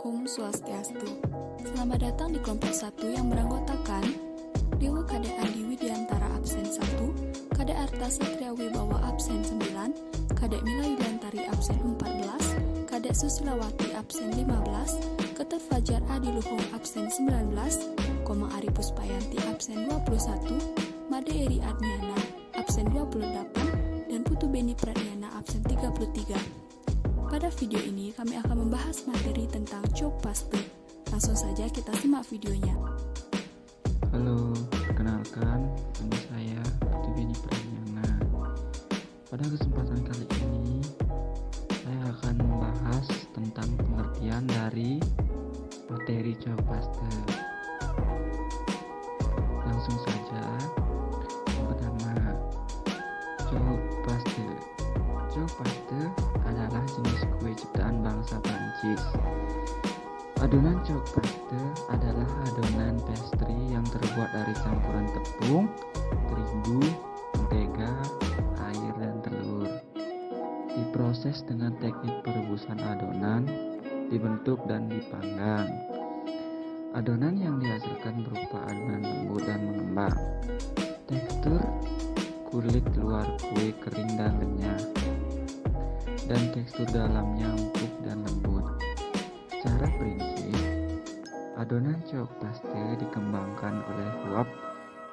Om Swastiastu. Selamat datang di kelompok 1 yang beranggotakan Dewa Kade Andi Widiantara absen 1, Kade Arta Satria Wibawa absen 9, Kade Mila Yuliantari absen 14, Kade Susilawati absen 15, Ketat Fajar Adi Luhung absen 19, Koma Ari Puspayanti absen 21, Made Eri Adniana absen 28, dan Putu Beni Pradniana absen 33. Pada video ini kami akan membahas materi tentang Chokpaste. Langsung saja kita simak videonya. Halo, perkenalkan nama saya Putu Beni Pradniana. Pada kesempatan kali ini saya akan membahas tentang pengertian dari materi Chokpaste. Langsung saja. Yang pertama, Chokpaste. Chokpaste adalah jenis kue ciptaan bangsa Prancis. Adonan Chokpaste adalah adonan pastry yang terbuat dari campuran tepung, terigu, mentega, air, dan telur. Diproses dengan teknik perebusan adonan, dibentuk dan dipanggang. Adonan yang dihasilkan berupa adonan lembut dan mengembang. Tekstur kulit luar kue kering dan renyah, dan tekstur dalamnya empuk dan lembut. Secara prinsip, adonan Chokpaste dikembangkan oleh uap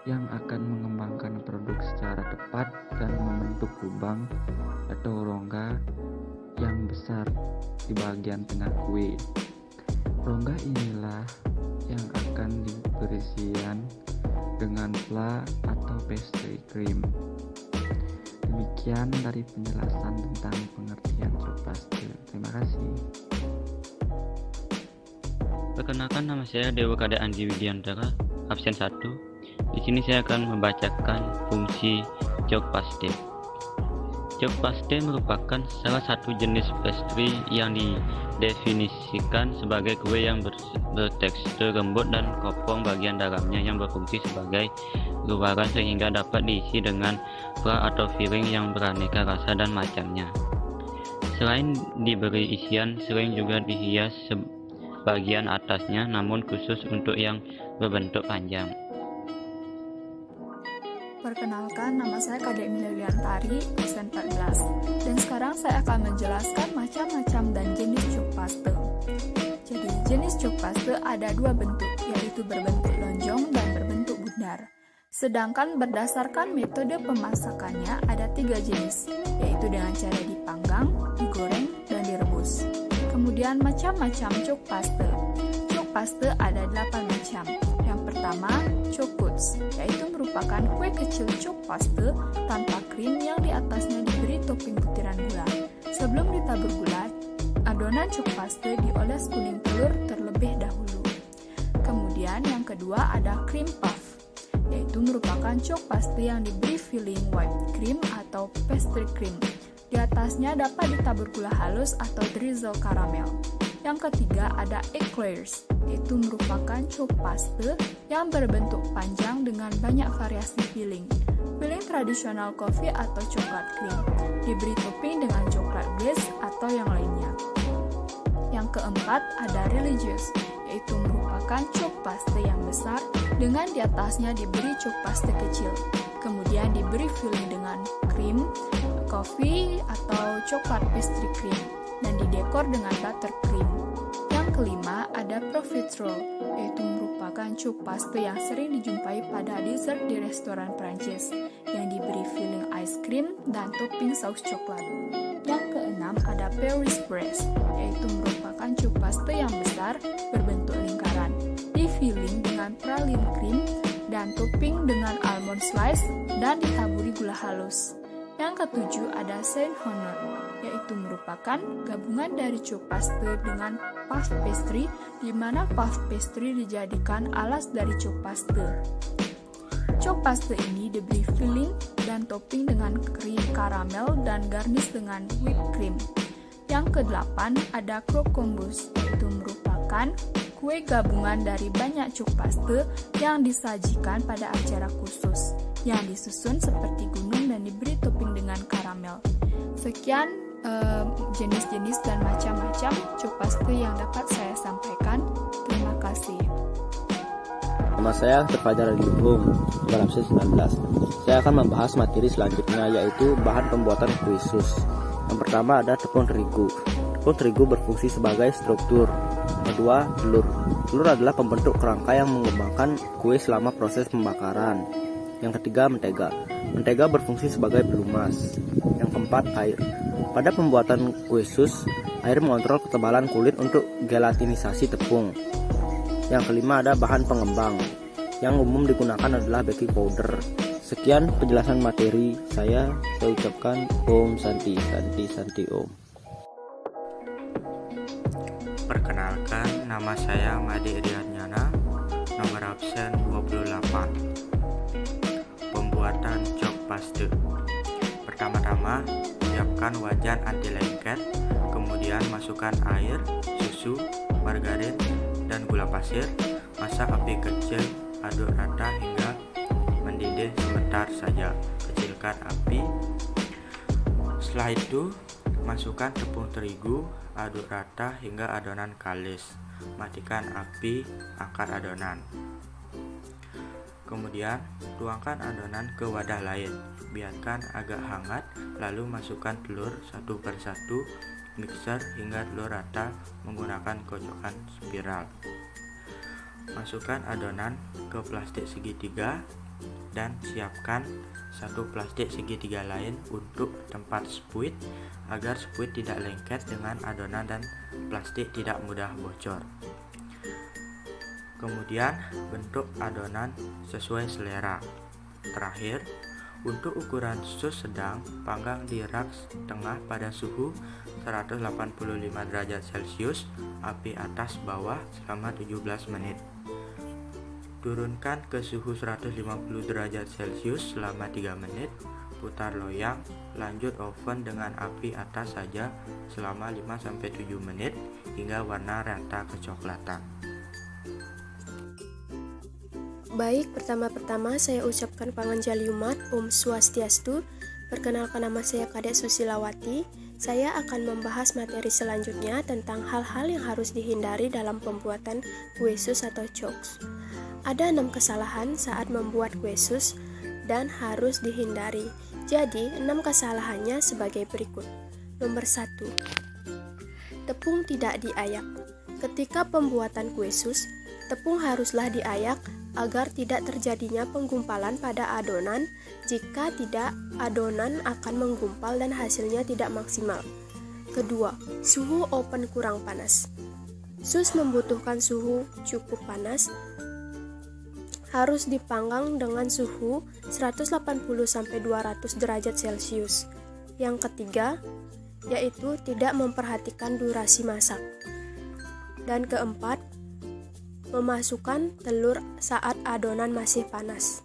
yang akan mengembangkan produk secara tepat dan membentuk lubang atau rongga yang besar di bagian tengah kue. Rongga inilah yang akan diberisikan dengan fla atau pastry cream. Demikian dari penjelasan tentang pengertian Chokpaste. Terima kasih. Perkenalkan, nama saya Dewa Kade Andi Widiantara, absen 1. Di sini saya akan membacakan fungsi Chokpaste. Chokpaste merupakan salah satu jenis pastry yang didefinisikan sebagai kue yang bertekstur lembut dan kopong bagian dalamnya yang berfungsi sebagai luaran sehingga dapat diisi dengan fla atau filling yang beraneka rasa dan macamnya. Selain diberi isian, sering juga dihias bagian atasnya, namun khusus untuk yang berbentuk panjang. Perkenalkan, nama saya Kade Mila Yuliantari, absen 14. Dan sekarang saya akan menjelaskan macam-macam dan jenis Chokpaste. Jadi, jenis Chokpaste ada dua bentuk, yaitu berbentuk lonjong dan berbentuk bundar. Sedangkan berdasarkan metode pemasakannya ada 3 jenis, yaitu dengan cara dipanggang, digoreng, dan direbus. Kemudian macam-macam Chokpaste. Chokpaste ada 8 macam. Yang pertama, Chokuts, yaitu merupakan kue kecil Chokpaste tanpa krim yang di atasnya diberi topping butiran gula. Sebelum ditabur gula, adonan Chokpaste dioles kuning telur terlebih dahulu. Kemudian yang kedua ada cream puff, yaitu merupakan Chokpaste yang diberi filling whipped cream atau pastry cream. Di atasnya dapat ditabur gula halus atau drizzle karamel. Yang ketiga ada eclairs, yaitu merupakan Chokpaste yang berbentuk panjang dengan banyak variasi filling. Filling tradisional kopi atau coklat cream, diberi topping dengan coklat glaze atau yang lainnya. Yang keempat ada religious, yaitu merupakan Chokpaste yang besar dengan di atasnya diberi Chokpaste kecil. Kemudian diberi filling dengan krim, kopi atau coklat pastry cream, dan didekor dengan buttercream. Yang kelima ada profiterole, yaitu merupakan Chokpaste yang sering dijumpai pada dessert di restoran Prancis, yang diberi filling ice cream dan topping saus coklat. Yang keenam ada Paris Brest, yaitu merupakan Chokpaste yang besar berbentuk lingkaran, di filling dengan praline cream dan topping dengan almond slice dan ditaburi gula halus. Yang ketujuh ada Saint Honor, yaitu merupakan gabungan dari Chokpaste dengan puff pastry, di mana puff pastry dijadikan alas dari Chokpaste. Chokpaste ini diberi filling dan topping dengan krim karamel dan garnish dengan whipped cream. Yang kedelapan ada Croquembouche, yaitu merupakan kue gabungan dari banyak Chokpaste yang disajikan pada acara khusus, yang disusun seperti gunung dan diberi topping dengan karamel. Sekian jenis-jenis dan macam-macam cok paste yang dapat saya sampaikan. Terima kasih. Nama saya Fajar Al-Ilhum, dalam absen 19. Saya akan membahas materi selanjutnya, yaitu bahan pembuatan kue sus. Yang pertama ada tepung terigu. Tepung terigu berfungsi sebagai struktur. Kedua, telur. Telur adalah pembentuk kerangka yang mengembangkan kue selama proses pembakaran. Yang ketiga, mentega. Mentega berfungsi sebagai pelumas. Yang keempat, air. Pada pembuatan kue sus, air mengontrol ketebalan kulit untuk gelatinisasi tepung. Yang kelima ada bahan pengembang. Yang umum digunakan adalah baking powder. Sekian penjelasan materi saya ucapkan Om Santi Om. Perkenalkan, nama saya Made Riyadnyana, nomor absen 28. Pembuatan cok paste. Pertama-tama, siapkan wajan anti lengket, kemudian masukkan air, susu, margarin, dan gula pasir. Masak api kecil, aduk rata hingga mendidih sebentar saja. Kecilkan api. Setelah itu, masukkan tepung terigu, aduk rata hingga adonan kalis. Matikan api, angkat adonan. Kemudian, tuangkan adonan ke wadah lain. Biarkan agak hangat, lalu masukkan telur satu persatu, mixer hingga telur rata menggunakan kocokan spiral. Masukkan adonan ke plastik segitiga dan siapkan satu plastik segitiga lain untuk tempat spuit agar spuit tidak lengket dengan adonan dan plastik tidak mudah bocor. Kemudian bentuk adonan sesuai selera. Terakhir, untuk ukuran sus sedang, panggang di rak tengah pada suhu 185 derajat Celcius, api atas bawah selama 17 menit. Turunkan ke suhu 150 derajat Celcius selama 3 menit, putar loyang, lanjut oven dengan api atas saja selama 5-7 menit hingga warna rata kecoklatan. Baik, pertama-tama saya ucapkan panganjaliumat Om Swastiastu. Perkenalkan, nama saya Kadek Susilawati. Saya akan membahas materi selanjutnya tentang hal-hal yang harus dihindari dalam pembuatan kue sus atau choks. Ada 6 kesalahan saat membuat kue sus dan harus dihindari. Jadi, 6 kesalahannya sebagai berikut. Nomor 1. Tepung tidak diayak. Ketika pembuatan kue sus, tepung haruslah diayak agar tidak terjadinya penggumpalan pada adonan. Jika tidak, adonan akan menggumpal dan hasilnya tidak maksimal. Kedua, suhu oven kurang panas. Sus membutuhkan suhu cukup panas, harus dipanggang dengan suhu 180-200 derajat Celcius. Yang ketiga, yaitu tidak memperhatikan durasi masak. Dan keempat, memasukkan telur saat adonan masih panas.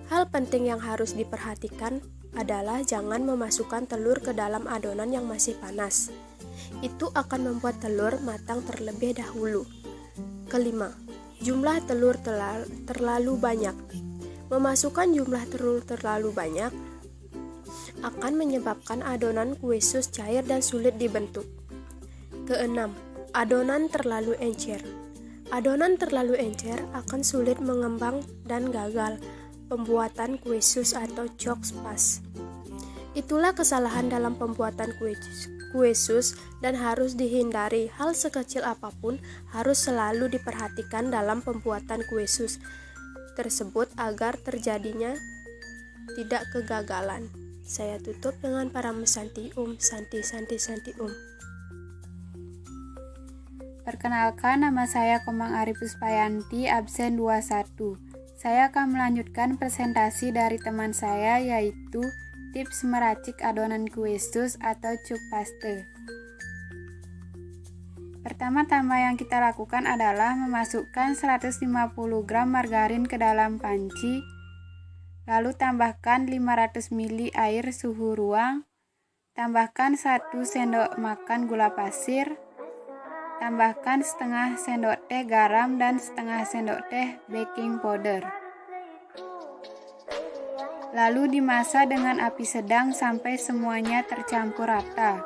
Hal penting yang harus diperhatikan adalah jangan memasukkan telur ke dalam adonan yang masih panas. Itu akan membuat telur matang terlebih dahulu. Kelima, jumlah telur terlalu banyak. Memasukkan jumlah telur terlalu banyak akan menyebabkan adonan kue sus cair dan sulit dibentuk. Keenam, adonan terlalu encer. Adonan terlalu encer akan sulit mengembang dan gagal pembuatan kue sus atau choks pas. Itulah kesalahan dalam pembuatan kue sus dan harus dihindari. Hal sekecil apapun harus selalu diperhatikan dalam pembuatan kue sus tersebut agar terjadinya tidak kegagalan. Saya tutup dengan Paramesanti Om Santi Om. Perkenalkan, nama saya Komang Ari Puspayanti, absen 21. Saya akan melanjutkan presentasi dari teman saya, yaitu tips meracik adonan kue sus atau cuk paste. Pertama-tama yang kita lakukan adalah memasukkan 150 gram margarin ke dalam panci, lalu tambahkan 500 ml air suhu ruang, tambahkan 1 sendok makan gula pasir, tambahkan setengah sendok teh garam dan setengah sendok teh baking powder. Lalu dimasak dengan api sedang sampai semuanya tercampur rata.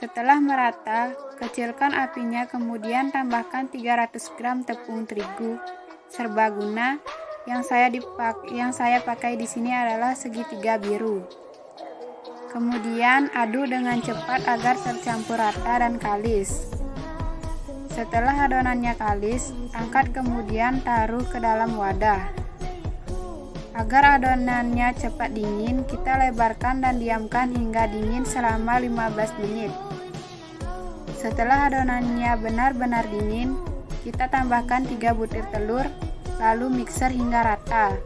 Setelah merata, kecilkan apinya, kemudian tambahkan 300 gram tepung terigu serbaguna. Yang saya pakai di sini adalah segitiga biru. Kemudian aduk dengan cepat agar tercampur rata dan kalis. Setelah adonannya kalis, angkat kemudian taruh ke dalam wadah. Agar adonannya cepat dingin, kita lebarkan dan diamkan hingga dingin selama 15 menit. Setelah adonannya benar-benar dingin, kita tambahkan 3 butir telur, lalu mixer hingga rata.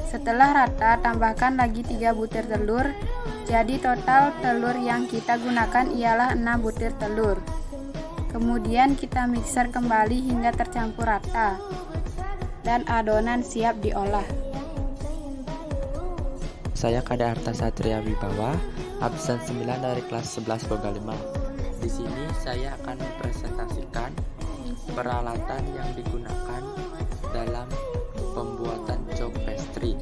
Setelah rata, tambahkan lagi 3 butir telur, jadi total telur yang kita gunakan ialah 6 butir telur. Kemudian kita mixer kembali hingga tercampur rata. Dan adonan siap diolah. Saya Kade Arta Satria Wibawa, absen 9 dari kelas 11 Boga 5. Di sini saya akan mempresentasikan peralatan yang digunakan dalam pembuatan cok pastry.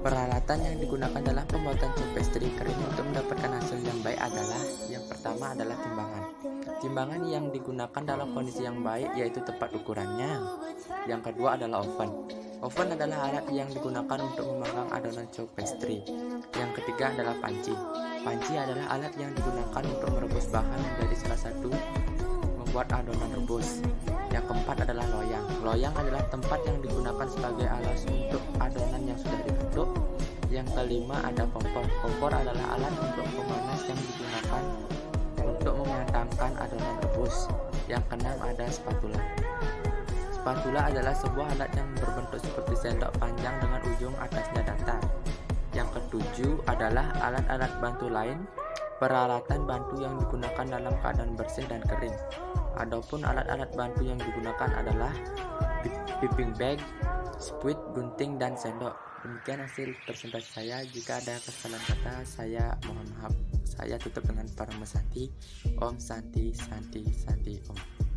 Peralatan yang digunakan dalam pembuatan cok pastry kering untuk mendapatkan hasil yang baik adalah yang pertama adalah timbangan. Timbangan yang digunakan dalam kondisi yang baik yaitu tepat ukurannya. Yang kedua adalah oven. Oven adalah alat yang digunakan untuk memanggang adonan cok pastry. Yang ketiga adalah panci. Panci adalah alat yang digunakan untuk merebus bahan menjadi salah satu membuat adonan rebus. Yang keempat adalah loyang. Loyang adalah tempat yang digunakan sebagai alas untuk adonan yang sudah dibentuk. Yang kelima ada kompor. Kompor adalah alat untuk pemanas yang digunakan untuk mematangkan adonan rebus. Yang keenam ada spatula. Spatula adalah sebuah alat yang berbentuk seperti sendok panjang dengan ujung atasnya datar. Yang ketujuh adalah alat-alat bantu lain, peralatan bantu yang digunakan dalam keadaan bersih dan kering. Adapun alat-alat bantu yang digunakan adalah piping bag, spuit, gunting, dan sendok. Demikian hasil presentasi saya. Jika ada kesalahan kata, saya mohon maaf. Saya tutup dengan Parama Santi. Om Santi Santi Santi Om.